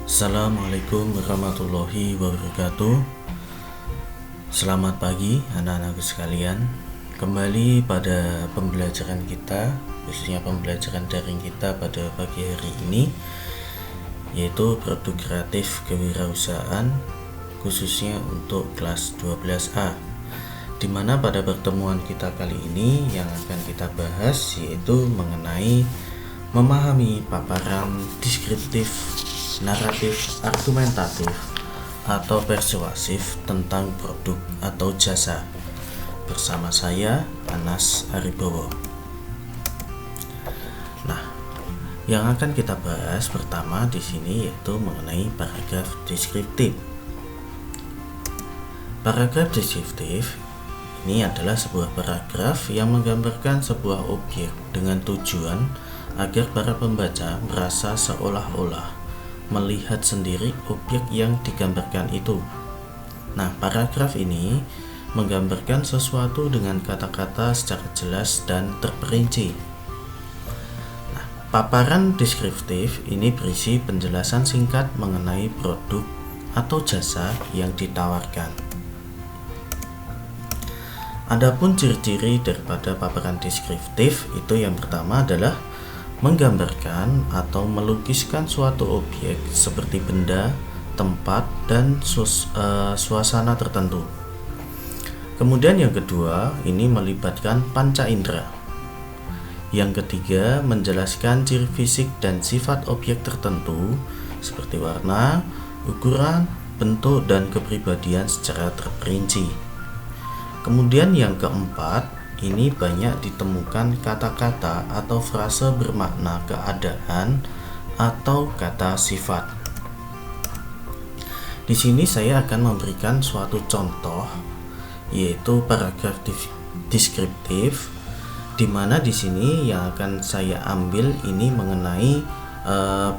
Assalamualaikum warahmatullahi wabarakatuh. Selamat pagi anak-anakku sekalian. Kembali pada pembelajaran kita, khususnya pembelajaran daring kita pada pagi hari ini, yaitu produk kreatif kewirausahaan, khususnya untuk kelas 12A, dimana pada pertemuan kita kali ini yang akan kita bahas yaitu mengenai memahami paparan deskriptif, naratif, argumentatif, atau persuasif tentang produk atau jasa. Bersama saya, Anas Aribowo. Nah, yang akan kita bahas pertama di sini yaitu mengenai paragraf deskriptif. Paragraf deskriptif ini adalah sebuah paragraf yang menggambarkan sebuah objek dengan tujuan agar para pembaca merasa seolah-olah melihat sendiri objek yang digambarkan itu. Nah, paragraf ini menggambarkan sesuatu dengan kata-kata secara jelas dan terperinci. Nah, paparan deskriptif ini berisi penjelasan singkat mengenai produk atau jasa yang ditawarkan. Adapun ciri-ciri daripada paparan deskriptif itu yang pertama adalah menggambarkan atau melukiskan suatu objek seperti benda, tempat, dan suasana tertentu. Kemudian yang kedua, ini melibatkan panca indera. Yang ketiga, menjelaskan ciri fisik dan sifat objek tertentu seperti warna, ukuran, bentuk, dan kepribadian secara terperinci. Kemudian yang keempat, ini banyak ditemukan kata-kata atau frase bermakna keadaan atau kata sifat. Di sini saya akan memberikan suatu contoh, yaitu paragraf deskriptif, di mana di sini yang akan saya ambil ini mengenai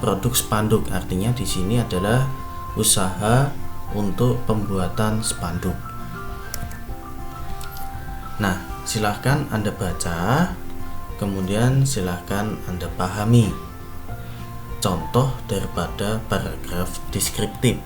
produk spanduk. Artinya di sini adalah usaha untuk pembuatan spanduk. Nah, silahkan Anda baca, kemudian silahkan Anda pahami contoh daripada paragraf deskriptif.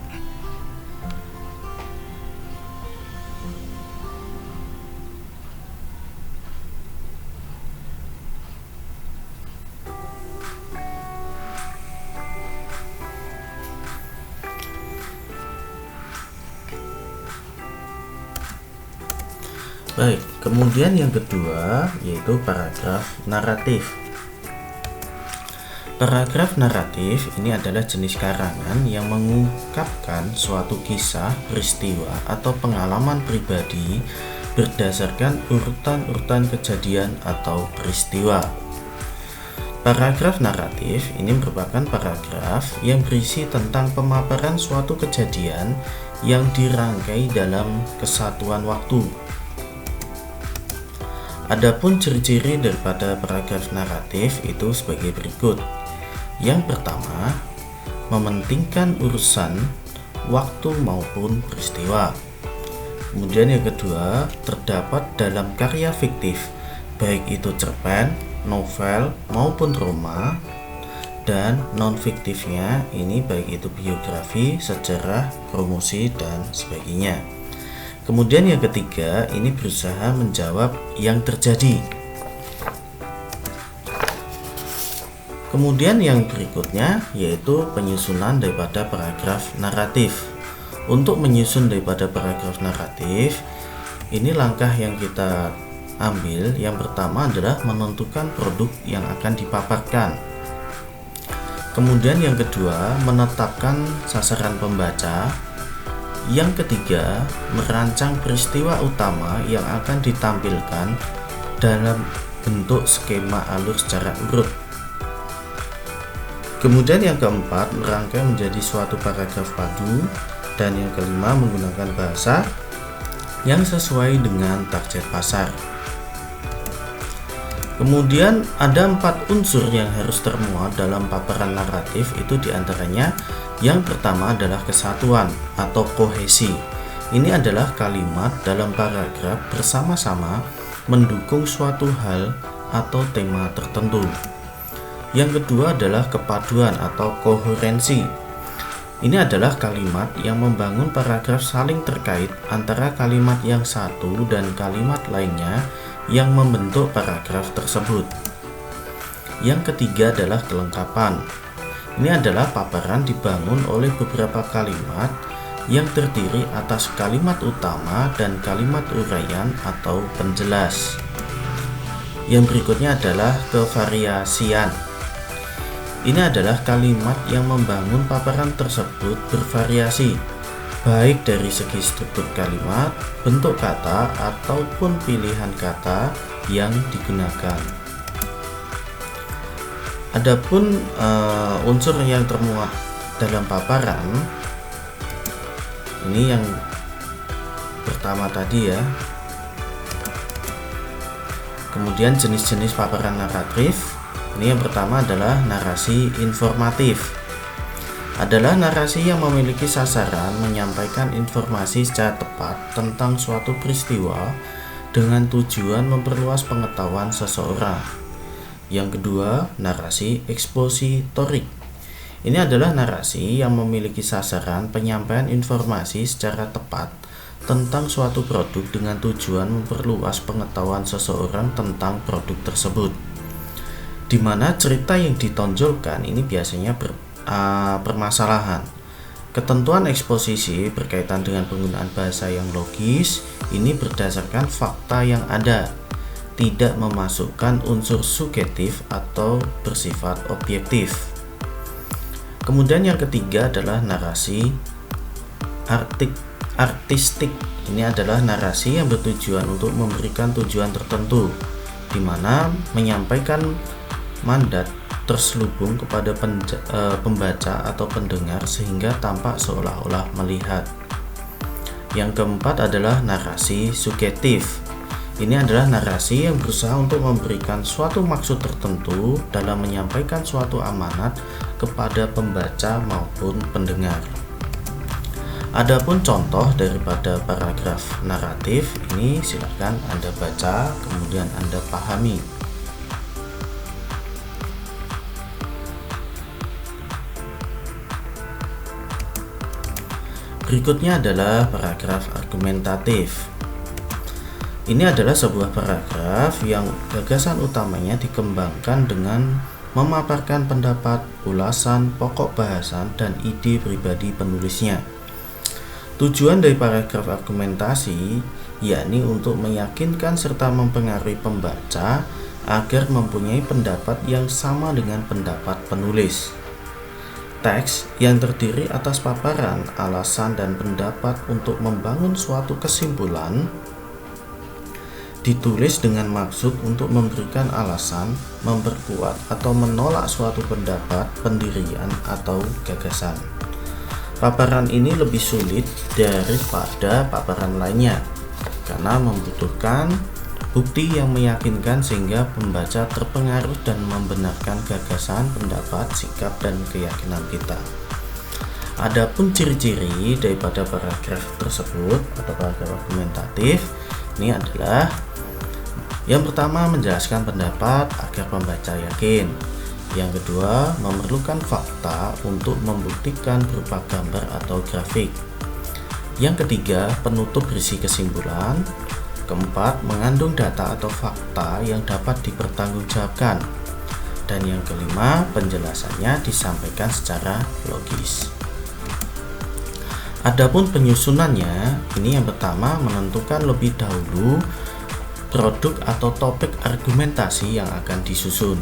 Baik, kemudian yang kedua yaitu paragraf naratif. Paragraf naratif ini adalah jenis karangan yang mengungkapkan suatu kisah, peristiwa, atau pengalaman pribadi berdasarkan urutan-urutan kejadian atau peristiwa. Paragraf naratif ini merupakan paragraf yang berisi tentang pemaparan suatu kejadian yang dirangkai dalam kesatuan waktu. Adapun ciri-ciri daripada paragraf naratif itu sebagai berikut. Yang pertama, mementingkan urusan, waktu maupun peristiwa. Kemudian yang kedua, terdapat dalam karya fiktif, baik itu cerpen, novel maupun roma, dan non-fiktifnya ini baik itu biografi, sejarah, promosi, dan sebagainya. Kemudian yang ketiga, ini berusaha menjawab yang terjadi. Kemudian yang berikutnya yaitu penyusunan daripada paragraf naratif. Untuk menyusun daripada paragraf naratif, ini langkah yang kita ambil. Yang pertama adalah menentukan produk yang akan dipaparkan. Kemudian yang kedua, menetapkan sasaran pembaca. Yang ketiga, merancang peristiwa utama yang akan ditampilkan dalam bentuk skema alur secara urut. Kemudian yang keempat, merangkai menjadi suatu paragraf padu. Dan yang kelima, menggunakan bahasa yang sesuai dengan target pasar. Kemudian ada 4 unsur yang harus termuat dalam paparan naratif, itu diantaranya yang pertama adalah kesatuan atau kohesi. Ini adalah kalimat dalam paragraf bersama-sama mendukung suatu hal atau tema tertentu. Yang kedua adalah kepaduan atau koherensi. Ini adalah kalimat yang membangun paragraf saling terkait antara kalimat yang satu dan kalimat lainnya yang membentuk paragraf tersebut. Yang ketiga adalah kelengkapan. Ini adalah paparan dibangun oleh beberapa kalimat yang terdiri atas kalimat utama dan kalimat uraian atau penjelas. Yang berikutnya adalah kevariasian. Ini adalah kalimat yang membangun paparan tersebut bervariasi, baik dari segi struktur kalimat, bentuk kata, ataupun pilihan kata yang digunakan. Adapun unsur yang termuat dalam paparan, ini yang pertama tadi ya. Kemudian jenis-jenis paparan naratif. Ini yang pertama adalah narasi informatif. Adalah narasi yang memiliki sasaran menyampaikan informasi secara tepat tentang suatu peristiwa dengan tujuan memperluas pengetahuan seseorang. Yang kedua, narasi ekspositorik. Ini adalah narasi yang memiliki sasaran penyampaian informasi secara tepat tentang suatu produk dengan tujuan memperluas pengetahuan seseorang tentang produk tersebut, di mana cerita yang ditonjolkan ini biasanya permasalahan. Ketentuan eksposisi berkaitan dengan penggunaan bahasa yang logis, ini berdasarkan fakta yang ada, tidak memasukkan unsur subjektif atau bersifat objektif. Kemudian yang ketiga adalah narasi artistik. Ini adalah narasi yang bertujuan untuk memberikan tujuan tertentu, di mana menyampaikan mandat terselubung kepada pembaca atau pendengar sehingga tampak seolah-olah melihat. Yang keempat adalah narasi subjektif. Ini adalah narasi yang berusaha untuk memberikan suatu maksud tertentu dalam menyampaikan suatu amanat kepada pembaca maupun pendengar. Adapun contoh daripada paragraf naratif ini silakan Anda baca, kemudian Anda pahami. Berikutnya adalah paragraf argumentatif. Ini adalah sebuah paragraf yang gagasan utamanya dikembangkan dengan memaparkan pendapat, ulasan, pokok bahasan, dan ide pribadi penulisnya. Tujuan dari paragraf argumentasi yakni untuk meyakinkan serta mempengaruhi pembaca agar mempunyai pendapat yang sama dengan pendapat penulis. Teks yang terdiri atas paparan, alasan, dan pendapat untuk membangun suatu kesimpulan ditulis dengan maksud untuk memberikan alasan, memperkuat, atau menolak suatu pendapat, pendirian, atau gagasan. Paparan ini lebih sulit daripada paparan lainnya karena membutuhkan bukti yang meyakinkan sehingga pembaca terpengaruh dan membenarkan gagasan, pendapat, sikap, dan keyakinan kita. Adapun ciri-ciri daripada paragraf tersebut atau paragraf argumentatif ini adalah yang pertama, menjelaskan pendapat agar pembaca yakin. Yang kedua, memerlukan fakta untuk membuktikan berupa gambar atau grafik. Yang ketiga, penutup berisi kesimpulan. Keempat, mengandung data atau fakta yang dapat dipertanggungjawabkan. Dan yang kelima, penjelasannya disampaikan secara logis. Adapun penyusunannya, ini yang pertama menentukan lebih dahulu produk atau topik argumentasi yang akan disusun.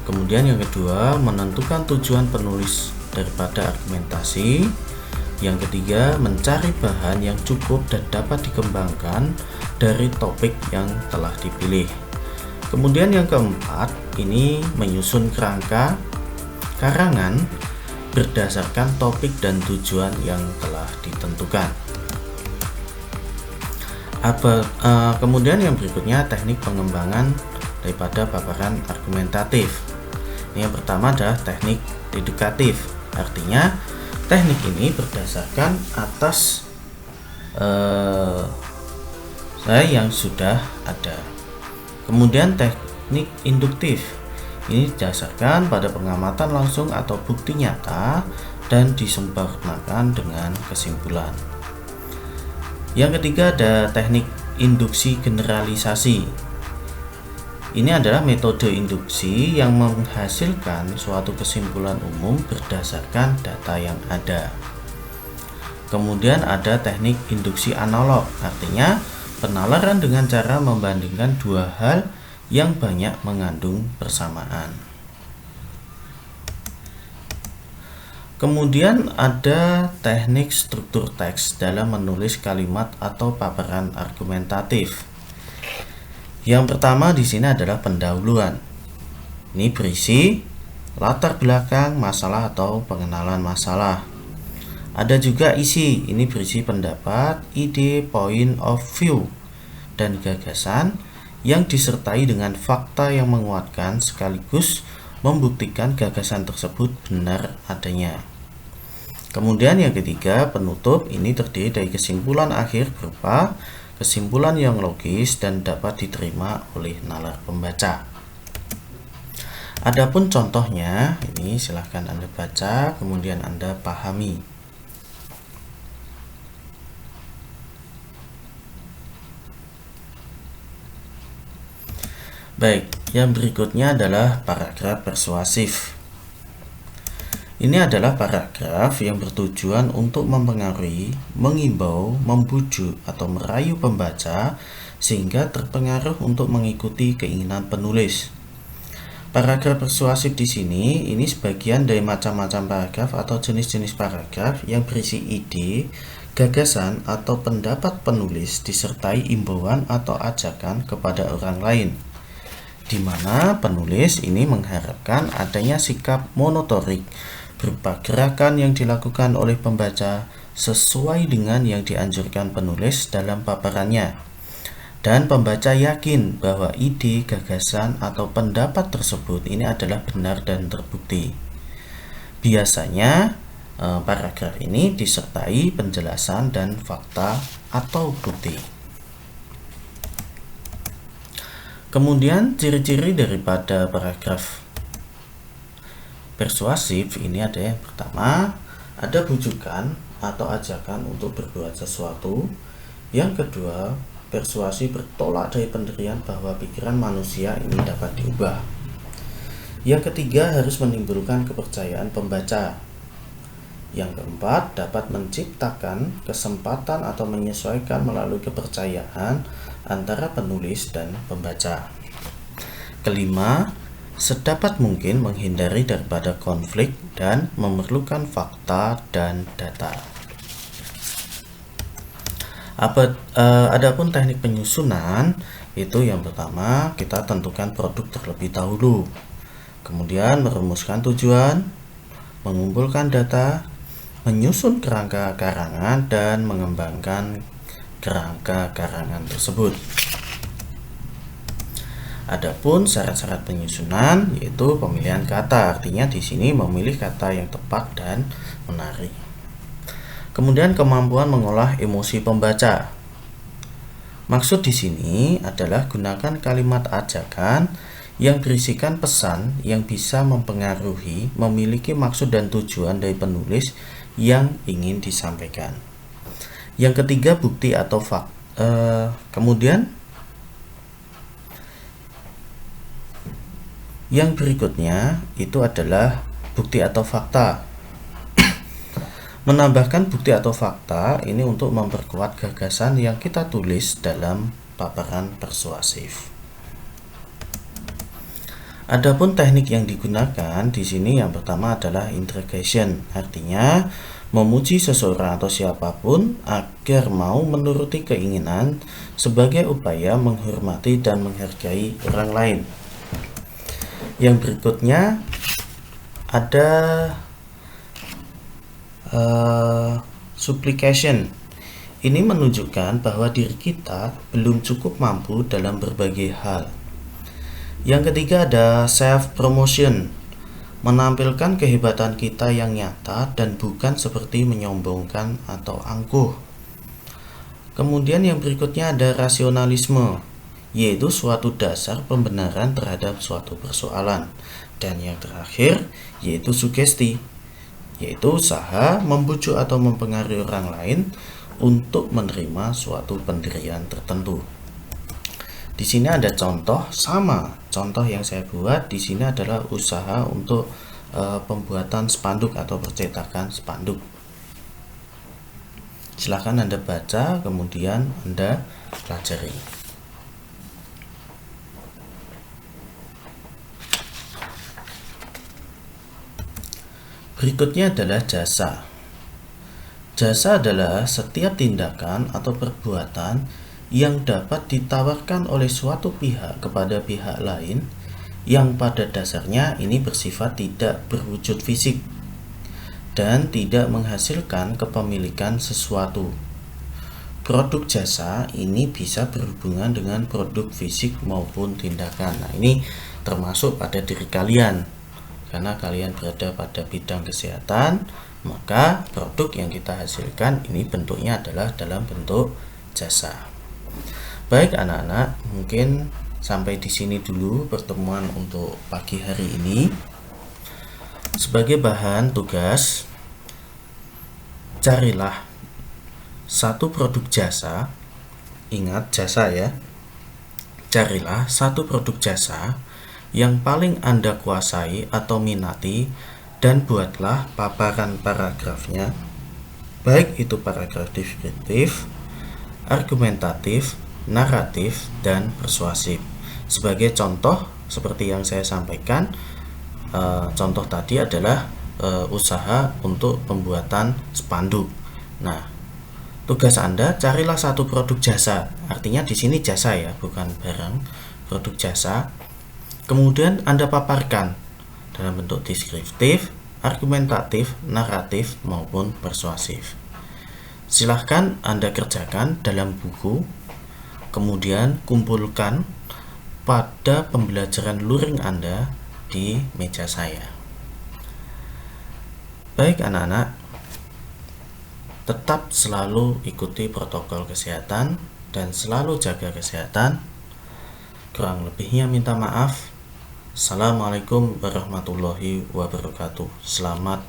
Kemudian yang kedua, menentukan tujuan penulis daripada argumentasi. Yang ketiga, mencari bahan yang cukup dan dapat dikembangkan dari topik yang telah dipilih. Kemudian yang keempat, ini menyusun kerangka karangan berdasarkan topik dan tujuan yang telah ditentukan. Kemudian yang berikutnya, teknik pengembangan daripada paparan argumentatif. Yang pertama adalah teknik dedukatif. Artinya teknik ini berdasarkan atas yang sudah ada. Kemudian teknik induktif. Ini didasarkan pada pengamatan langsung atau bukti nyata dan disempurnakan dengan kesimpulan. Yang ketiga ada teknik induksi generalisasi. Ini adalah metode induksi yang menghasilkan suatu kesimpulan umum berdasarkan data yang ada. Kemudian ada teknik induksi analog, artinya penalaran dengan cara membandingkan dua hal yang banyak mengandung persamaan. Kemudian ada teknik struktur teks dalam menulis kalimat atau paparan argumentatif. Yang pertama di sini adalah pendahuluan. Ini berisi latar belakang masalah atau pengenalan masalah. Ada juga isi, ini berisi pendapat, ide, point of view, dan gagasan yang disertai dengan fakta yang menguatkan sekaligus membuktikan gagasan tersebut benar adanya. Kemudian yang ketiga, penutup, ini terdiri dari kesimpulan akhir berupa kesimpulan yang logis dan dapat diterima oleh nalar pembaca. Adapun contohnya, ini silahkan Anda baca, kemudian Anda pahami. Baik, yang berikutnya adalah paragraf persuasif. Ini adalah paragraf yang bertujuan untuk mempengaruhi, mengimbau, membujuk, atau merayu pembaca sehingga terpengaruh untuk mengikuti keinginan penulis. Paragraf persuasif di sini ini sebagian dari macam-macam paragraf atau jenis-jenis paragraf yang berisi ide, gagasan, atau pendapat penulis disertai imbauan atau ajakan kepada orang lain, di mana penulis ini mengharapkan adanya sikap monotorik berupa gerakan yang dilakukan oleh pembaca sesuai dengan yang dianjurkan penulis dalam paparannya, dan pembaca yakin bahwa ide, gagasan, atau pendapat tersebut ini adalah benar dan terbukti. Biasanya paragraf ini disertai penjelasan dan fakta atau bukti. Kemudian ciri-ciri daripada paragraf persuasif ini ada yang pertama, ada bujukan atau ajakan untuk berbuat sesuatu. Yang kedua, persuasi bertolak dari pendirian bahwa pikiran manusia ini dapat diubah. Yang ketiga, harus menimbulkan kepercayaan pembaca. Yang keempat, dapat menciptakan kesempatan atau menyesuaikan melalui kepercayaan antara penulis dan pembaca. Kelima, sedapat mungkin menghindari daripada konflik dan memerlukan fakta dan data. Adapun teknik penyusunan itu yang pertama kita tentukan produk terlebih dahulu, kemudian merumuskan tujuan, mengumpulkan data, menyusun kerangka karangan, dan mengembangkan kerangka karangan tersebut. Adapun syarat-syarat penyusunan yaitu pemilihan kata, artinya di sini memilih kata yang tepat dan menarik. Kemudian kemampuan mengolah emosi pembaca. Maksud di sini adalah gunakan kalimat ajakan yang berisikan pesan yang bisa mempengaruhi, memiliki maksud dan tujuan dari penulis yang ingin disampaikan. Yang ketiga, bukti atau fakta. Kemudian yang berikutnya itu adalah bukti atau fakta. Menambahkan bukti atau fakta ini untuk memperkuat gagasan yang kita tulis dalam paparan persuasif. Adapun teknik yang digunakan di sini yang pertama adalah interrogation, artinya memuji seseorang atau siapapun agar mau menuruti keinginan sebagai upaya menghormati dan menghargai orang lain. Yang berikutnya ada supplication. Ini menunjukkan bahwa diri kita belum cukup mampu dalam berbagai hal. Yang ketiga ada self promotion, menampilkan kehebatan kita yang nyata dan bukan seperti menyombongkan atau angkuh. Kemudian yang berikutnya ada rasionalisme, yaitu suatu dasar pembenaran terhadap suatu persoalan. Dan yang terakhir yaitu sugesti, yaitu usaha membujuk atau mempengaruhi orang lain untuk menerima suatu pendirian tertentu. Di sini ada contoh sama. Contoh yang saya buat di sini adalah usaha untuk pembuatan spanduk atau percetakan spanduk. Silahkan Anda baca, kemudian Anda pelajari. Berikutnya adalah jasa. Jasa adalah setiap tindakan atau perbuatan yang dapat ditawarkan oleh suatu pihak kepada pihak lain yang pada dasarnya ini bersifat tidak berwujud fisik dan tidak menghasilkan kepemilikan sesuatu. Produk jasa ini bisa berhubungan dengan produk fisik maupun tindakan. Nah, ini termasuk pada diri kalian. Karena kalian berada pada bidang kesehatan, maka produk yang kita hasilkan ini bentuknya adalah dalam bentuk jasa. Baik anak-anak, mungkin sampai di sini dulu pertemuan untuk pagi hari ini. Sebagai bahan tugas, carilah satu produk jasa. Ingat jasa ya. Carilah satu produk jasa yang paling Anda kuasai atau minati dan buatlah paparan paragrafnya, baik itu paragraf deskriptif, argumentatif, naratif, dan persuasif. Sebagai contoh, seperti yang saya sampaikan, contoh tadi adalah usaha untuk pembuatan spanduk. Nah, tugas Anda carilah satu produk jasa. Artinya di sini jasa ya, bukan barang, produk jasa. Kemudian Anda paparkan dalam bentuk deskriptif, argumentatif, naratif, maupun persuasif. Silahkan Anda kerjakan dalam buku, kemudian kumpulkan pada pembelajaran luring Anda di meja saya. Baik anak-anak, tetap selalu ikuti protokol kesehatan dan selalu jaga kesehatan. Kurang lebihnya minta maaf. Assalamualaikum warahmatullahi wabarakatuh. Selamat